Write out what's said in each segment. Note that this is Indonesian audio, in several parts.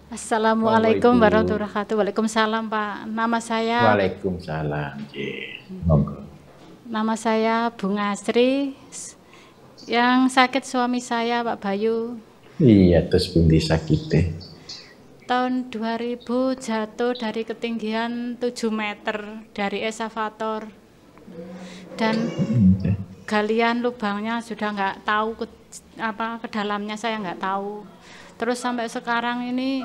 Assalamualaikum warahmatullahi wabarakatuh. Waalaikumsalam Pak. Nama saya Waalaikumsalam. Monggo. Nama saya Bunga Sri. Yang sakit suami saya Pak Bayu. Iya, terus pundi sakite? Tahun 2000 jatuh dari ketinggian 7 meter dari eskavator. Dan galian lubangnya sudah nggak tahu ke dalamnya, saya nggak tahu. Terus sampai sekarang ini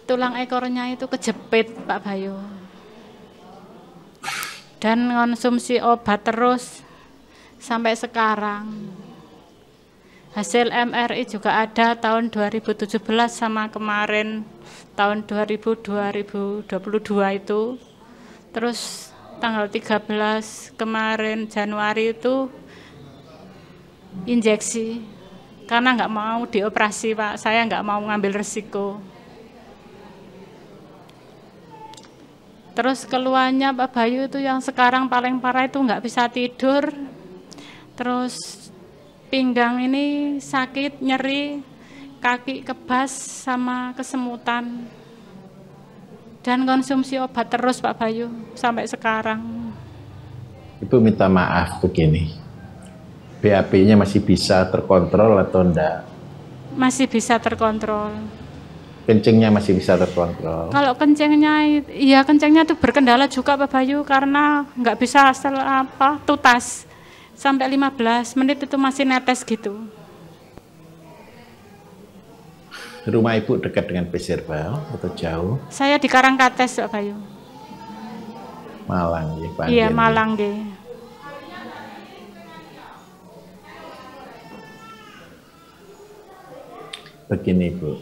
tulang ekornya itu kejepit Pak Bayu. Dan konsumsi obat terus sampai sekarang. Hasil MRI juga ada tahun 2017 sama kemarin tahun 2022 itu. Terus tanggal 13 kemarin Januari itu injeksi. Karena nggak mau dioperasi Pak, saya nggak mau ngambil resiko. Terus keluhannya Pak Bayu itu yang sekarang paling parah itu nggak bisa tidur. Terus pinggang ini sakit, nyeri, kaki kebas sama kesemutan. Dan konsumsi obat terus Pak Bayu sampai sekarang. Ibu minta maaf begini. BAP-nya masih bisa terkontrol atau enggak? Masih bisa terkontrol. Kencingnya masih bisa terkontrol? Kalau kencingnya, iya kencingnya itu berkendala juga Pak Bayu karena nggak bisa tutas. Sampai 15 menit itu masih netes gitu. Rumah Ibu dekat dengan Pasirbawa atau jauh? Saya di Karangkates Pak Bayu. Malang ya Pak? Iya Malang deh. Begini Bu,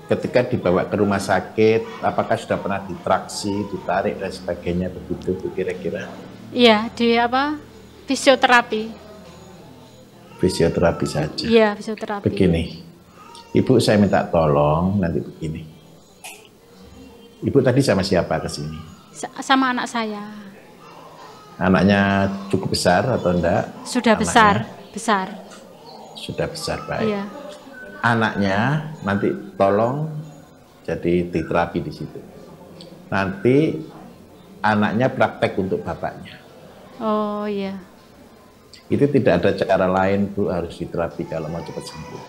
ketika dibawa ke rumah sakit, apakah sudah pernah ditraksi, ditarik dan sebagainya begitu Bu kira-kira? Iya, di fisioterapi. Fisioterapi saja? Iya, fisioterapi. Begini, Ibu saya minta tolong nanti begini. Ibu tadi sama siapa ke sini? Sama anak saya. Anaknya cukup besar atau enggak? Sudah besar, besar. Sudah besar, baik. Iya. Anaknya nanti tolong jadi di terapi di situ. Nanti anaknya praktek untuk bapaknya. Oh iya. Itu tidak ada cara lain Bu, harus diterapi kalau mau cepat sembuh.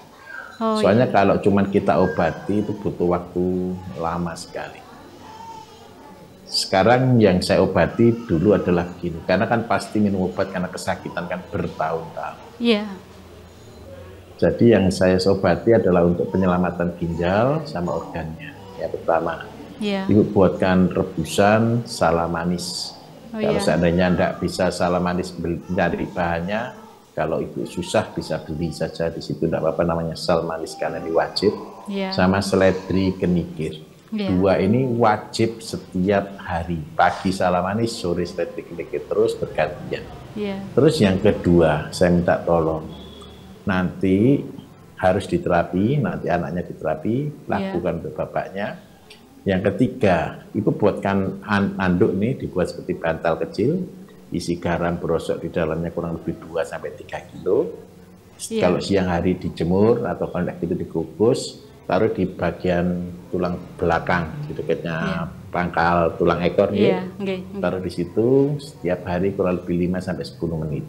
Oh, soalnya iya. Kalau cuman kita obati itu butuh waktu lama sekali. Sekarang yang saya obati dulu adalah begini, karena kan pasti minum obat karena kesakitan kan bertahun-tahun. Iya. Jadi yang saya obati adalah untuk penyelamatan ginjal sama organnya. Yang pertama, Ibu buatkan rebusan sala manis. Kalau seandainya tidak bisa sala manis dari bahannya, kalau Ibu susah bisa beli saja di situ, tidak apa-apa, namanya sal manis karena ini wajib. Sama seledri kenikir. Dua ini wajib setiap hari. Pagi sala manis, sore seledri kenikir, terus bergantian. Terus yang kedua, saya minta tolong. Nanti harus diterapi, nanti anaknya diterapi, lakukan untuk bapaknya. Yang ketiga, Ibu buatkan anduk nih, dibuat seperti bantal kecil, isi garam berosok di dalamnya kurang lebih 2-3 kilo. Kalau siang hari dijemur atau kalau gitu dikukus, taruh di bagian tulang belakang, di dekatnya pangkal tulang ekor, taruh di situ setiap hari kurang lebih 5-10 menit.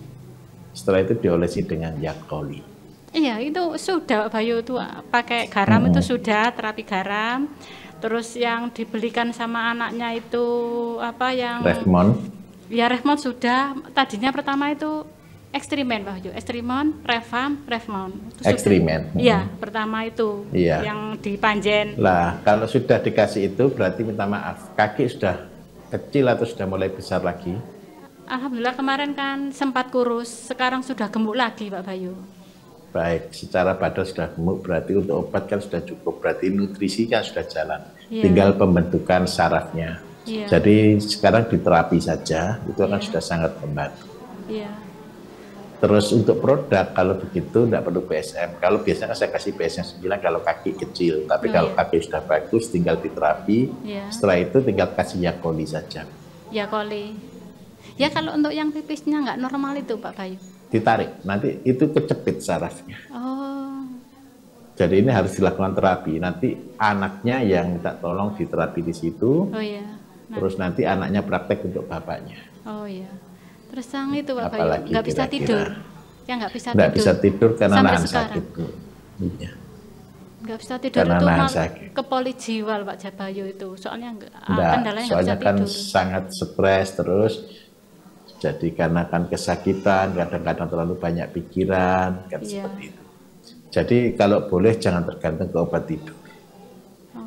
Setelah itu diolesi dengan yakoli. Iya, itu sudah Pak Bayu tuh pakai garam itu sudah terapi garam. Terus yang dibelikan sama anaknya itu apa yang Refmon? Ya Refmon sudah. Tadinya pertama itu Ekstrimen Pak Bayu, Ekstrimon, Refmon. Ekstrimen. Iya, pertama itu yang di Panjen. Lah, kalau sudah dikasih itu berarti minta maaf, kaki sudah kecil atau sudah mulai besar lagi? Alhamdulillah kemarin kan sempat kurus, sekarang sudah gemuk lagi Pak Bayu. Baik, secara badan sudah gemuk, berarti untuk obat kan sudah cukup, berarti nutrisi kan sudah jalan. Tinggal pembentukan sarafnya. Jadi sekarang diterapi saja, itu akan sudah sangat membantu. Terus untuk produk, kalau begitu tidak perlu PSM. Kalau biasanya saya kasih PSM 9 kalau kaki kecil, tapi kalau kaki sudah bagus tinggal diterapi, setelah itu tinggal kasih yakoli saja. Yakoli. Ya kalau untuk yang pipisnya nggak normal itu Pak Bayu? Ditarik, nanti itu kecepit sarafnya. Oh. Jadi ini harus dilakukan terapi. Nanti anaknya yang minta tolong diterapi di situ. Oh iya. Nah. Terus nanti anaknya praktek untuk bapaknya. Oh iya. Terus yang itu Pak Bayu nggak bisa tidur. Ya nggak bisa tidur. Nggak bisa tidur karena nahan sakit. Iya. Nggak bisa tidur karena itu ke polijiwal Pak Bayu itu. Soalnya kendalanya nggak bisa tidur. Kan sangat stres terus. Jadi karena kan kesakitan, kadang-kadang terlalu banyak pikiran, kan seperti itu. Jadi kalau boleh jangan tergantung ke obat tidur.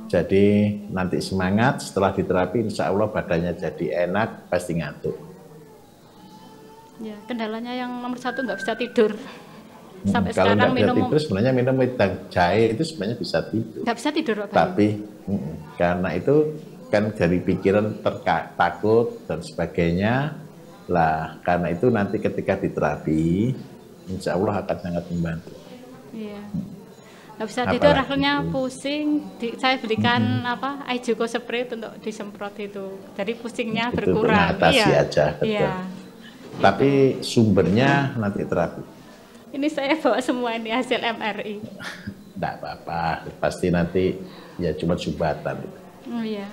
Jadi nanti semangat setelah diterapi, insya Allah badannya jadi enak, pasti ngantuk. Ya, kendalanya yang nomor 1 nggak bisa tidur. Sampai kalau sekarang minum tidur, sebenarnya minum wedang jahe itu sebenarnya bisa tidur. Nggak bisa tidur, Pak. Tapi karena itu kan dari pikiran takut dan sebagainya lah. Karena itu nanti ketika diterapi, insya Allah akan sangat membantu. Iya. Nggak bisa tidur, akhirnya pusing. Saya belikan Aijuko spray untuk disemprot itu. Jadi pusingnya itu berkurang. Mengatasi aja, betul. Iya. Tapi sumbernya nanti terapi. Ini saya bawa semua ini hasil MRI. Nggak apa-apa, pasti nanti ya cuma subatan. Oh iya.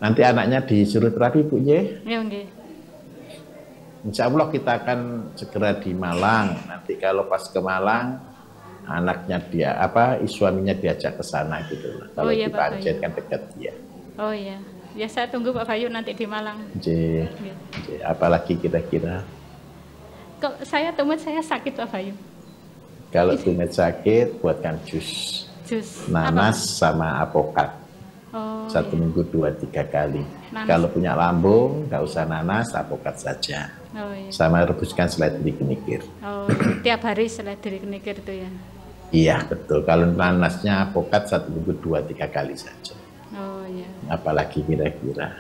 Nanti anaknya disuruh terapi, Bu Ye? Ya, oke. Insya Allah kita akan segera di Malang. Nanti kalau pas ke Malang, anaknya suaminya diajak ke sana gitu. Kalau di Pancen kan dekat dia. Oh iya. Ya saya tunggu Pak Bayu nanti di Malang. Apalagi kira-kira? Kalau saya tumit saya sakit Pak Bayu. Kalau tumit sakit, buatkan jus. Nanas sama apokat. 1 minggu 2-3 kali. Kalau punya lambung, nggak usah nanas, apokat saja. Oh, iya. Sama rebuskan seledri kenikir. Oh, tiap hari seledri kenikir itu ya? Iya betul. Kalau nanasnya apokat 1 minggu 2-3 kali saja. Oh iya. Apalagi kira-kira?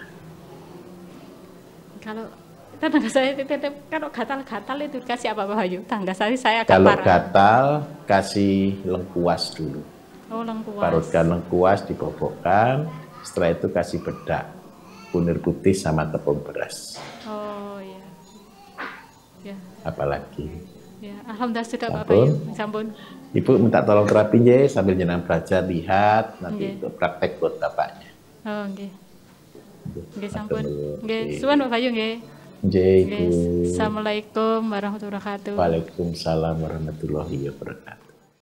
Kalau tangga saya kalau gatal-gatal itu kasih apa Pak Bayu? Tangga saya agak kalau parah. Gatal kasih lengkuas dulu. Oh lengkuas. Parutkan lengkuas, dibobokkan. Setelah itu kasih bedak, kunir putih sama tepung beras. Oh iya. Ya. Apalagi? Ya, alhamdulillah sudah Pak Bayu. Sampun. Ibu minta tolong terapi ya sambil jenengan belajar lihat nanti untuk praktek buat bapaknya. Oh nggih. Nggih sampun. Nggih, suwun Pak Bayu nggih. Nggih. Assalamualaikum warahmatullahi wabarakatuh. Waalaikumsalam warahmatullahi wabarakatuh.